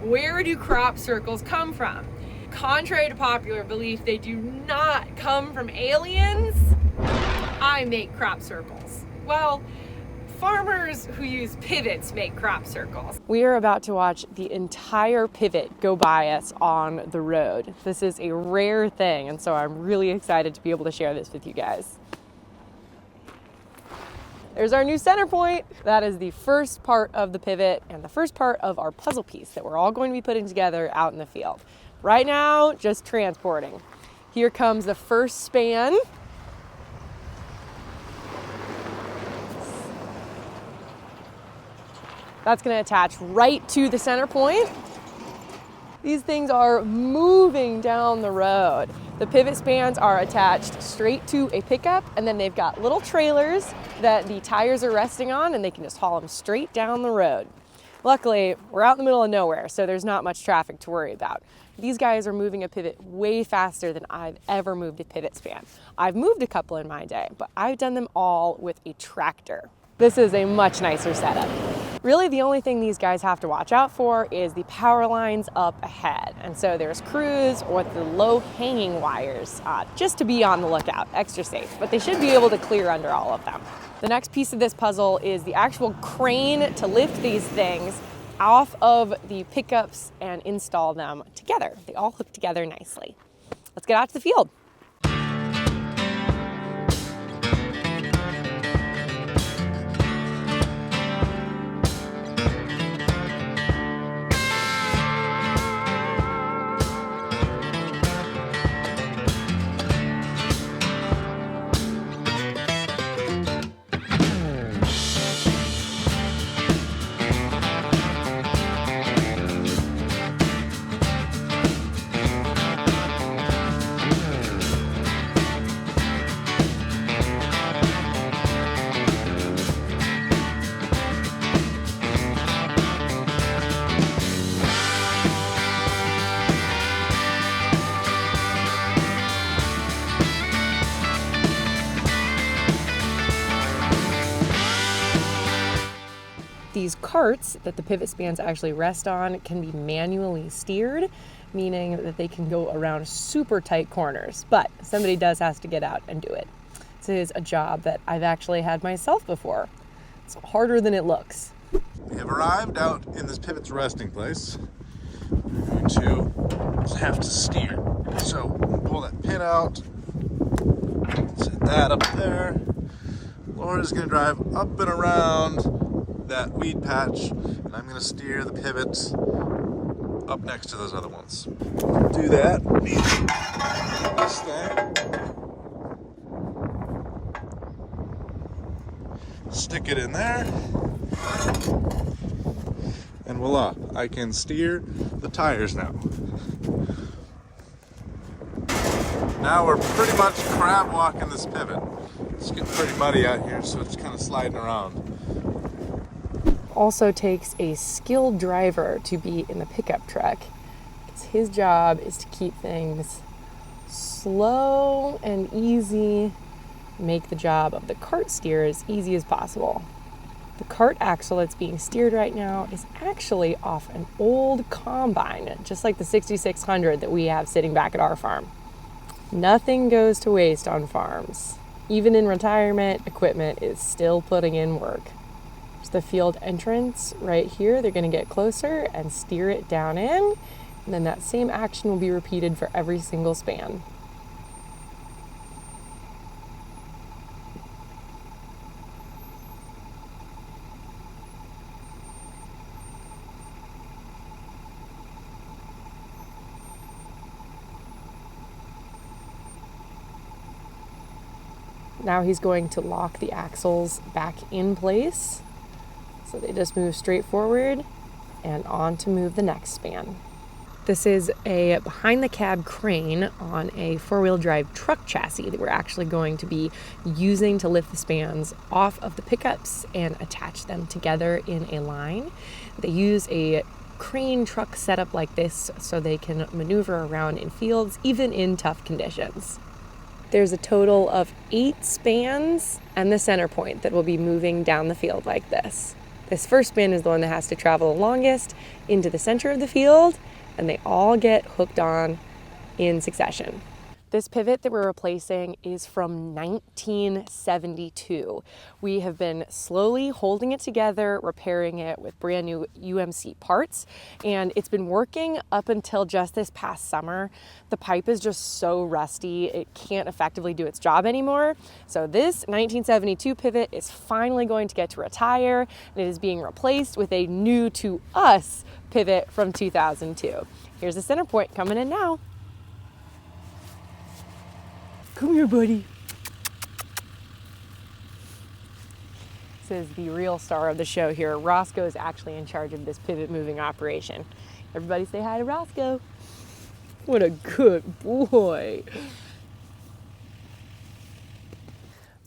Where do crop circles come from? Contrary to popular belief, they do not come from aliens. I make crop circles. Well, farmers who use pivots make crop circles. We are about to watch the entire pivot go by us on the road. This is a rare thing, and so I'm really excited to be able to share this with you guys. There's our new center point. That is the first part of the pivot and the first part of our puzzle piece that we're all going to be putting together out in the field. Right now, just transporting. Here comes the first span. That's going to attach right to the center point. These things are moving down the road. The pivot spans are attached straight to a pickup, and then they've got little trailers that the tires are resting on, and they can just haul them straight down the road. Luckily, we're out in the middle of nowhere, so there's not much traffic to worry about. These guys are moving a pivot way faster than I've ever moved a pivot span. I've moved a couple in my day, but I've done them all with a tractor. This is a much nicer setup. Really, the only thing these guys have to watch out for is the power lines up ahead. And so there's crews with the low-hanging wires, just to be on the lookout, extra safe. But they should be able to clear under all of them. The next piece of this puzzle is the actual crane to lift these things off of the pickups and install them together. They all hook together nicely. Let's get out to the field. These carts that the pivot spans actually rest on can be manually steered, meaning that they can go around super tight corners, but somebody does have to get out and do it. This is a job that I've actually had myself before. It's harder than it looks. We have arrived out in this pivot's resting place. We're going to have to steer. So pull that pin out, set that up there. Laura's going to drive up and around that weed patch, and I'm going to steer the pivot up next to those other ones. Do that. This thing. Stick it in there. And voila, I can steer the tires now. Now we're pretty much crab walking this pivot. It's getting pretty muddy out here, so it's kind of sliding around. Also takes a skilled driver to be in the pickup truck, because his job is to keep things slow and easy, make the job of the cart steer as easy as possible. The cart axle that's being steered right now is actually off an old combine, just like the 6600 that we have sitting back at our farm. Nothing goes to waste on farms. Even in retirement, equipment is still putting in work. The field entrance right here, they're going to get closer and steer it down in, and then that same action will be repeated for every single span. Now he's going to lock the axles back in place. So they just move straight forward and on to move the next span. This is a behind the cab crane on a four-wheel drive truck chassis that we're actually going to be using to lift the spans off of the pickups and attach them together in a line. They use a crane truck setup like this so they can maneuver around in fields, even in tough conditions. There's a total of 8 spans and the center point that will be moving down the field like this. This first spin is the one that has to travel the longest into the center of the field, and they all get hooked on in succession. This pivot that we're replacing is from 1972. We have been slowly holding it together, repairing it with brand new UMC parts, and it's been working up until just this past summer. The pipe is just so rusty, it can't effectively do its job anymore. So this 1972 pivot is finally going to get to retire, and it is being replaced with a new to us pivot from 2002. Here's the center point coming in now. Come here, buddy. This is the real star of the show here. Roscoe is actually in charge of this pivot moving operation. Everybody say hi to Roscoe. What a good boy.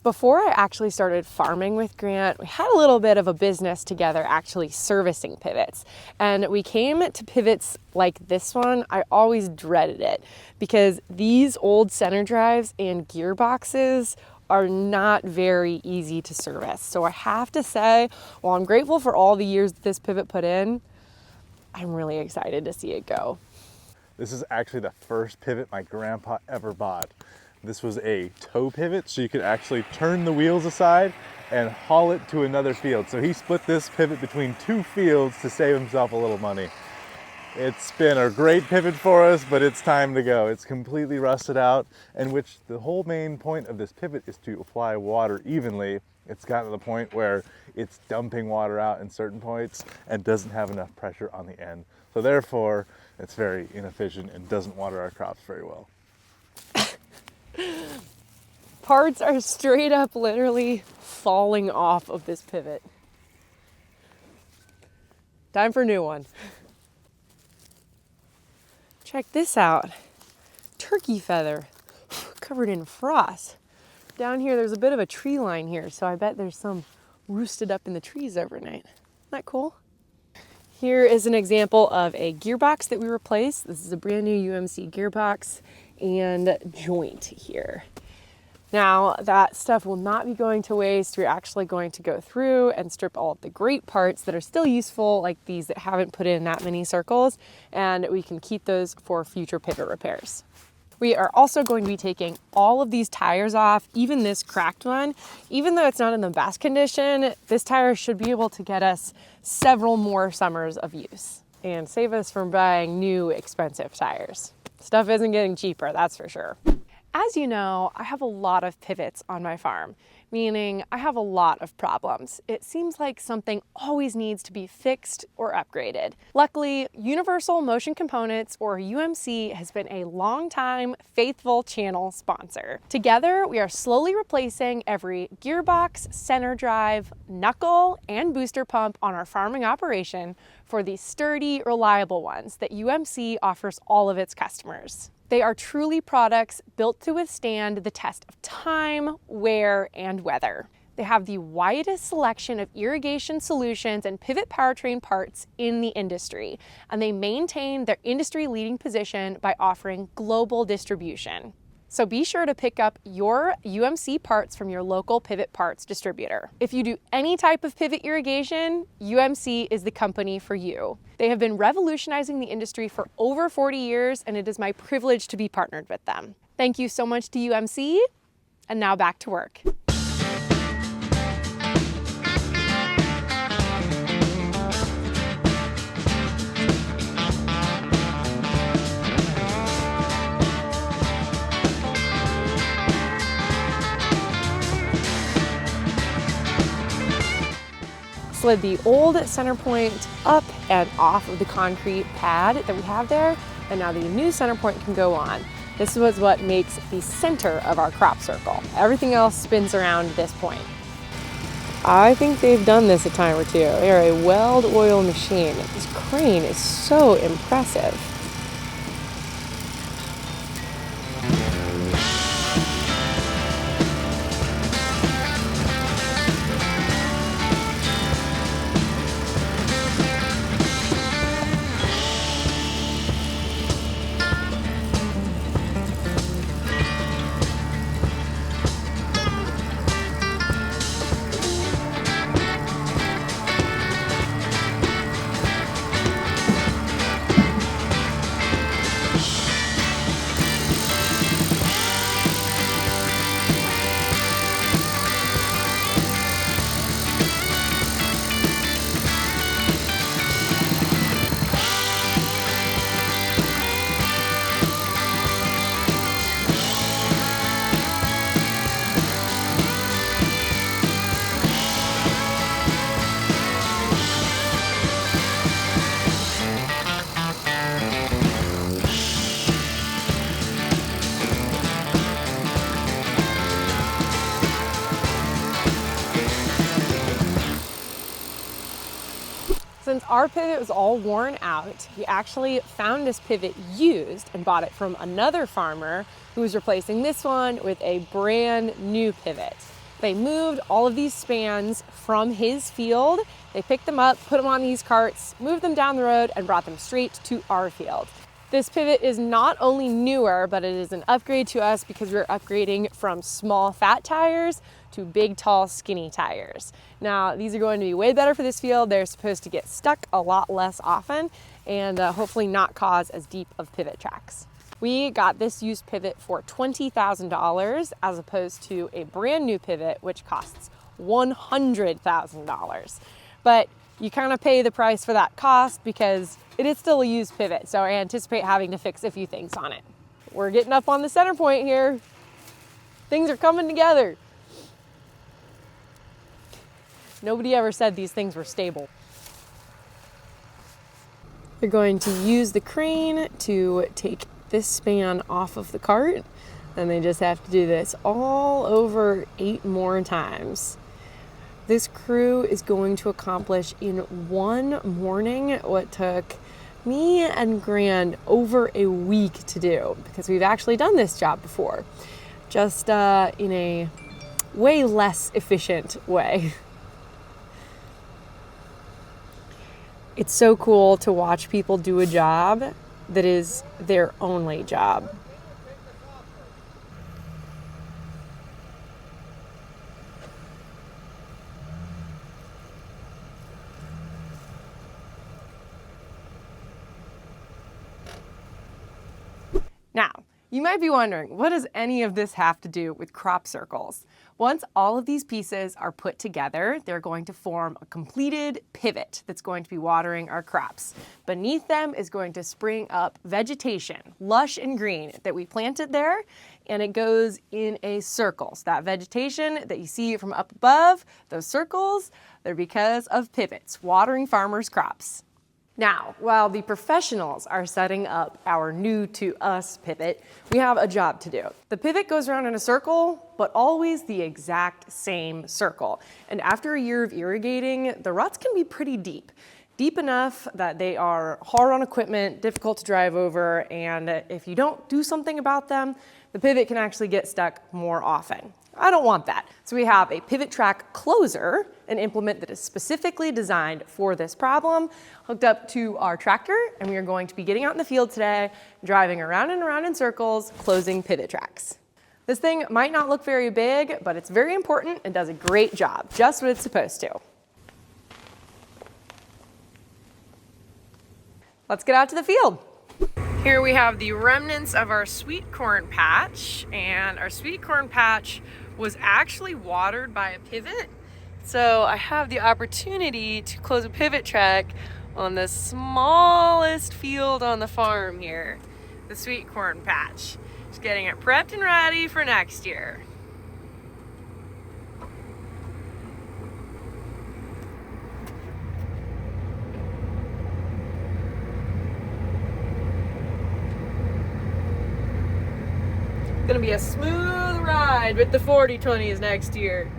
Before I actually started farming with Grant, we had a little bit of a business together actually servicing pivots. And we came to pivots like this one. I always dreaded it because these old center drives and gearboxes are not very easy to service. So I have to say, while I'm grateful for all the years that this pivot put in, I'm really excited to see it go. This is actually the first pivot my grandpa ever bought. This was a tow pivot, so you could actually turn the wheels aside and haul it to another field. So he split this pivot between 2 fields to save himself a little money. It's been a great pivot for us, but it's time to go. It's completely rusted out, and which the whole main point of this pivot is to apply water evenly. It's gotten to the point where it's dumping water out in certain points and doesn't have enough pressure on the end. So therefore, it's very inefficient and doesn't water our crops very well. Parts are straight up literally falling off of this pivot. Time for a new one. Check this out. Turkey feather covered in frost. Down here there's a bit of a tree line here, so I bet there's some roosted up in the trees overnight. Isn't that cool? Here is an example of a gearbox that we replaced. This is a brand new UMC gearbox and joint here. Now that stuff will not be going to waste. We're actually going to go through and strip all of the great parts that are still useful, like these that haven't put in that many circles, and we can keep those for future pivot repairs. We are also going to be taking all of these tires off, even this cracked one. Even though it's not in the best condition, this tire should be able to get us several more summers of use and save us from buying new expensive tires. Stuff isn't getting cheaper, that's for sure. As you know, I have a lot of pivots on my farm, meaning I have a lot of problems. It seems like something always needs to be fixed or upgraded. Luckily, Universal Motion Components, or UMC, has been a long-time, faithful channel sponsor. Together, we are slowly replacing every gearbox, center drive, knuckle, and booster pump on our farming operation for the sturdy, reliable ones that UMC offers all of its customers. They are truly products built to withstand the test of time, wear, and weather. They have the widest selection of irrigation solutions and pivot powertrain parts in the industry, and they maintain their industry-leading position by offering global distribution. So be sure to pick up your UMC parts from your local pivot parts distributor. If you do any type of pivot irrigation, UMC is the company for you. They have been revolutionizing the industry for over 40 years, and it is my privilege to be partnered with them. Thank you so much to UMC, and now back to work. Slid the old center point up and off of the concrete pad that we have there, and now the new center point can go on. This was what makes the center of our crop circle. Everything else spins around this point. I think they've done this a time or two. They're a weld-oil machine. This crane is so impressive. our pivot was all worn out, we actually found this pivot used and bought it from another farmer who was replacing this one with a brand new pivot. They moved all of these spans from his field. They picked them up, put them on these carts, moved them down the road, and brought them straight to our field. This pivot is not only newer, but it is an upgrade to us because we're upgrading from small fat tires to big, tall, skinny tires. Now, these are going to be way better for this field. They're supposed to get stuck a lot less often and hopefully not cause as deep of pivot tracks. We got this used pivot for $20,000 as opposed to a brand new pivot, which costs $100,000. But you kind of pay the price for that cost because it is still a used pivot, so I anticipate having to fix a few things on it. We're getting up on the center point here. Things are coming together. Nobody ever said these things were stable. You're going to use the crane to take this span off of the cart, and they just have to do this all over 8 more times. This crew is going to accomplish in one morning what took me and Gran over a week to do, because we've actually done this job before, just in a way less efficient way. It's so cool to watch people do a job that is their only job. Now, you might be wondering, what does any of this have to do with crop circles? Once all of these pieces are put together, they're going to form a completed pivot that's going to be watering our crops. Beneath them is going to spring up vegetation, lush and green, that we planted there, and it goes in a circle. So that vegetation that you see from up above, those circles, they're because of pivots, watering farmers' crops. Now, while the professionals are setting up our new to us pivot, we have a job to do. The pivot goes around in a circle, but always the exact same circle. And after a year of irrigating, the ruts can be pretty deep. Deep enough that they are hard on equipment, difficult to drive over, and if you don't do something about them, the pivot can actually get stuck more often. I don't want that. So we have a pivot track closer, an implement that is specifically designed for this problem, hooked up to our tractor, and we are going to be getting out in the field today, driving around and around in circles, closing pivot tracks. This thing might not look very big, but it's very important and does a great job, just what it's supposed to. Let's get out to the field. Here we have the remnants of our sweet corn patch, and our sweet corn patch was actually watered by a pivot. So I have the opportunity to close a pivot track on the smallest field on the farm here, the sweet corn patch. Just getting it prepped and ready for next year. Gonna be a smooth ride with the 40/20s next year.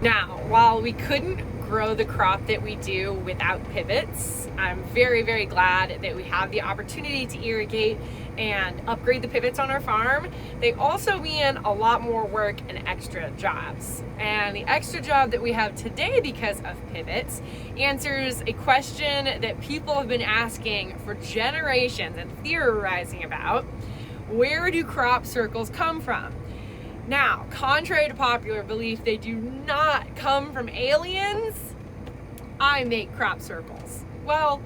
Now, while we couldn't grow the crop that we do without pivots, I'm very, very glad that we have the opportunity to irrigate and upgrade the pivots on our farm. They also mean a lot more work and extra jobs. And the extra job that we have today because of pivots answers a question that people have been asking for generations and theorizing about. Where do crop circles come from? Now, contrary to popular belief, they do not come from aliens. I make crop circles. Well,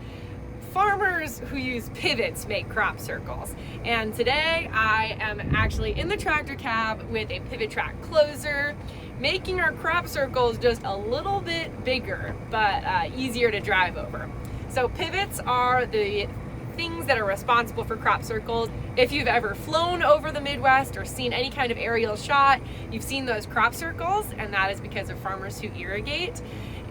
farmers who use pivots make crop circles. And today I am actually in the tractor cab with a pivot track closer, making our crop circles just a little bit bigger, but easier to drive over. So pivots are the things that are responsible for crop circles. If you've ever flown over the Midwest or seen any kind of aerial shot, you've seen those crop circles, and that is because of farmers who irrigate.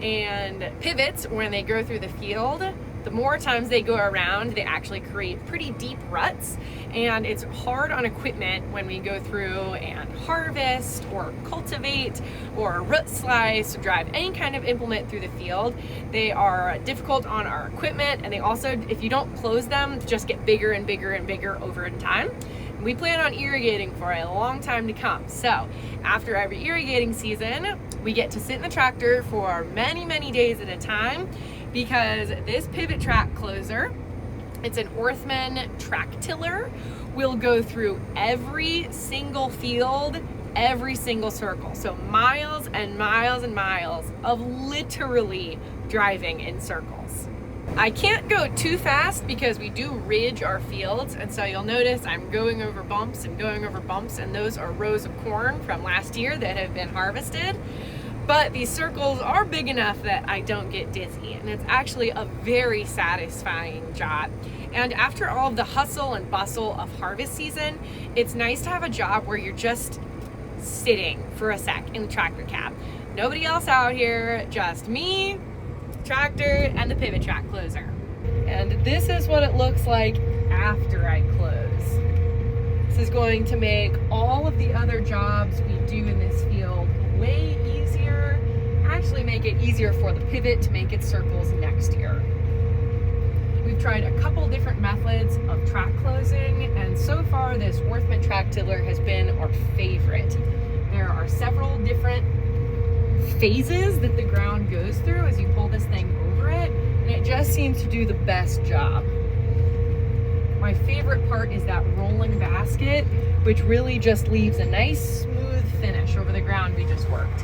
And pivots, when they go through the field, the more times they go around, they actually create pretty deep ruts. And it's hard on equipment when we go through and harvest or cultivate or root slice or drive any kind of implement through the field. They are difficult on our equipment, and they also, if you don't close them, just get bigger and bigger and bigger over time. We plan on irrigating for a long time to come. So after every irrigating season, we get to sit in the tractor for many, many days at a time, because this pivot track closer, it's an Orthman track tiller, will go through every single field, every single circle. So miles and miles and miles of literally driving in circles. I can't go too fast because we do ridge our fields, and so you'll notice I'm going over bumps and going over bumps, and those are rows of corn from last year that have been harvested. But these circles are big enough that I don't get dizzy, and it's actually a very satisfying job. And after all of the hustle and bustle of harvest season, it's nice to have a job where you're just sitting for a sec in the tractor cab. Nobody else out here, just me, tractor, and the pivot track closer. And this is what it looks like after I close. This is going to make all of the other jobs we do in this field way easier, actually make it easier for the pivot to make its circles next year. We've tried a couple different methods of track closing, and so far this Orthman track tiller has been our favorite. There are several different phases that the ground goes through as you pull this thing over it, and it just seems to do the best job. My favorite part is that rolling basket, which really just leaves a nice smooth finish over the ground we just worked.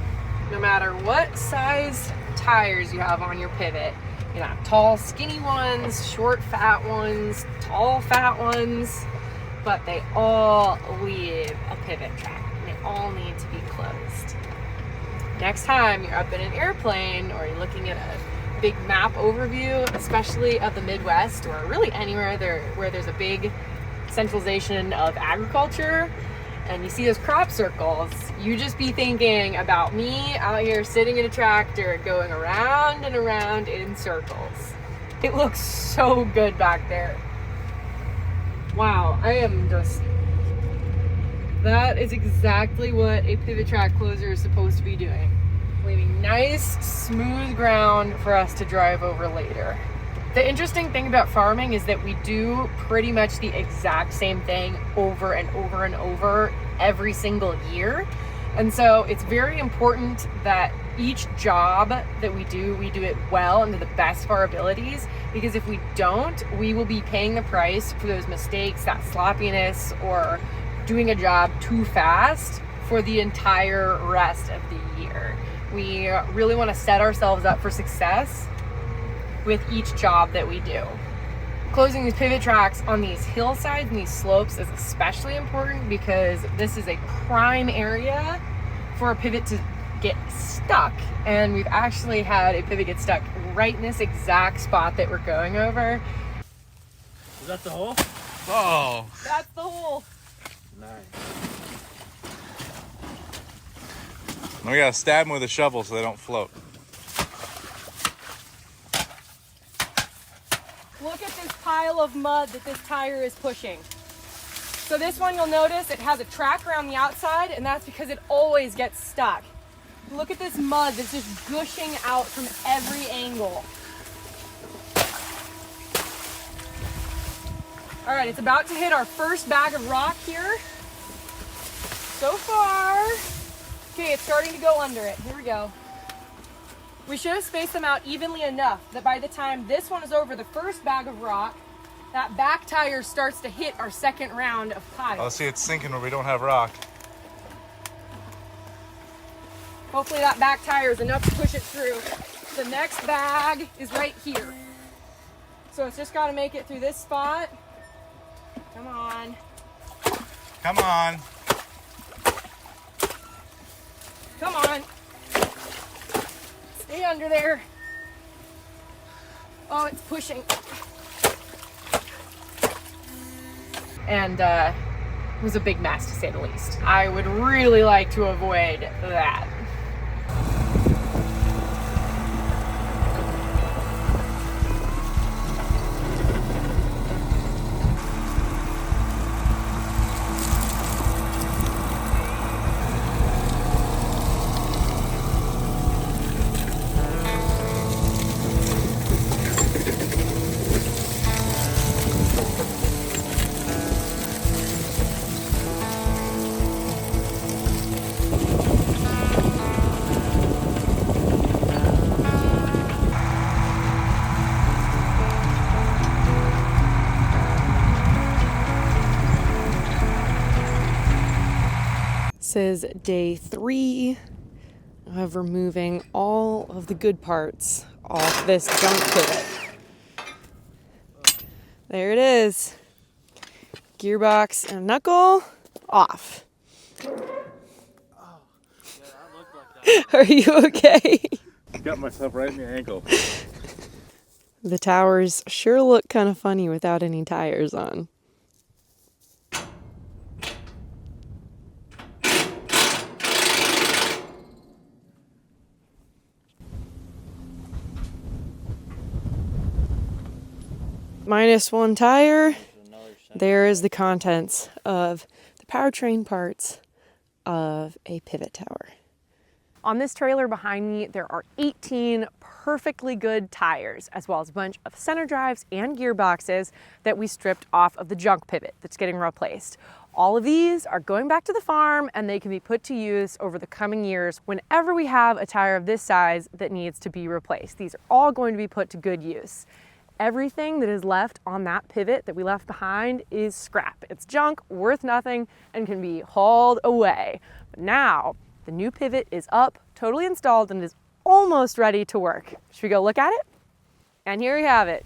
No matter what size tires you have on your pivot, you know, tall skinny ones, short fat ones, tall fat ones, but they all leave a pivot track, and they all need to be closed. Next time you're up in an airplane or you're looking at a big map overview, especially of the Midwest or really anywhere where there's a big centralization of agriculture, and you see those crop circles, you just be thinking about me out here sitting in a tractor going around and around in circles. It looks so good back there. Wow, that is exactly what a pivot track closer is supposed to be doing. Leaving nice, smooth ground for us to drive over later. The interesting thing about farming is that we do pretty much the exact same thing over and over and over every single year. And so it's very important that each job that we do it well and to the best of our abilities, because if we don't, we will be paying the price for those mistakes, that sloppiness, or doing a job too fast for the entire rest of the year. We really want to set ourselves up for success with each job that we do. Closing these pivot tracks on these hillsides and these slopes is especially important because this is a prime area for a pivot to get stuck. And we've actually had a pivot get stuck right in this exact spot that we're going over. Is that the hole? Oh, That's the hole. Nice. we gotta stab them with a shovel so they don't float. Look at this pile of mud that this tire is pushing. So this one, you'll notice it has a track around the outside, and that's because it always gets stuck. Look at this mud that's just gushing out from every angle. All right, it's about to hit our first bag of rock here. So far, okay, it's starting to go under it. Here we go. We should have spaced them out evenly enough that by the time this one is over the first bag of rock, that back tire starts to hit our second round of piles. Oh, see, it's sinking where we don't have rock. Hopefully that back tire is enough to push it through. The next bag is right here. So it's just got to make it through this spot. Come on. Come on. Come on. Stay under there. Oh, it's pushing. And it was a big mess, to say the least. I would really like to avoid that. This is day 3 of removing all of the good parts off this junk pivot. There it is. Gearbox and knuckle off. Oh, yeah, that looked like that. Are you okay? Got myself right in the ankle. The towers sure look kind of funny without any tires on. Minus 1 tire. There is the contents of the powertrain parts of a pivot tower. On this trailer behind me, there are 18 perfectly good tires, as well as a bunch of center drives and gearboxes that we stripped off of the junk pivot that's getting replaced. All of these are going back to the farm, and they can be put to use over the coming years whenever we have a tire of this size that needs to be replaced. These are all going to be put to good use. Everything that is left on that pivot that we left behind is scrap. It's junk, worth nothing, and can be hauled away. But now, the new pivot is up, totally installed, and is almost ready to work. Should we go look at it? And here we have it.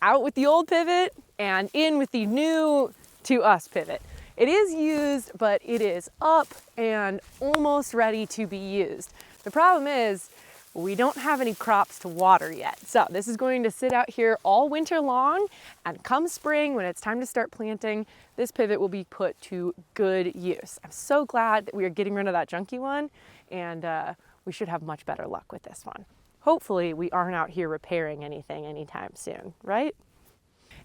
Out with the old pivot and in with the new to us pivot. It is used, but it is up and almost ready to be used. The problem is, we don't have any crops to water yet. So this is going to sit out here all winter long, and come spring, when it's time to start planting, this pivot will be put to good use. I'm so glad that we are getting rid of that junky one, and we should have much better luck with this one. Hopefully we aren't out here repairing anything anytime soon, right?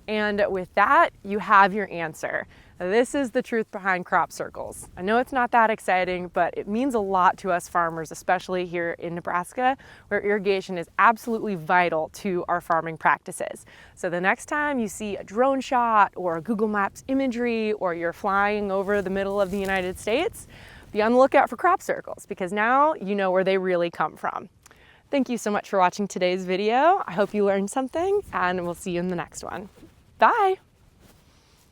And with that, you have your answer. This is the truth behind crop circles. I know it's not that exciting, but it means a lot to us farmers, especially here in Nebraska, where irrigation is absolutely vital to our farming practices. So the next time you see a drone shot or a Google Maps imagery, or you're flying over the middle of the United States, be on the lookout for crop circles, because now you know where they really come from. Thank you so much for watching today's video. I hope you learned something, and we'll see you in the next one. Bye.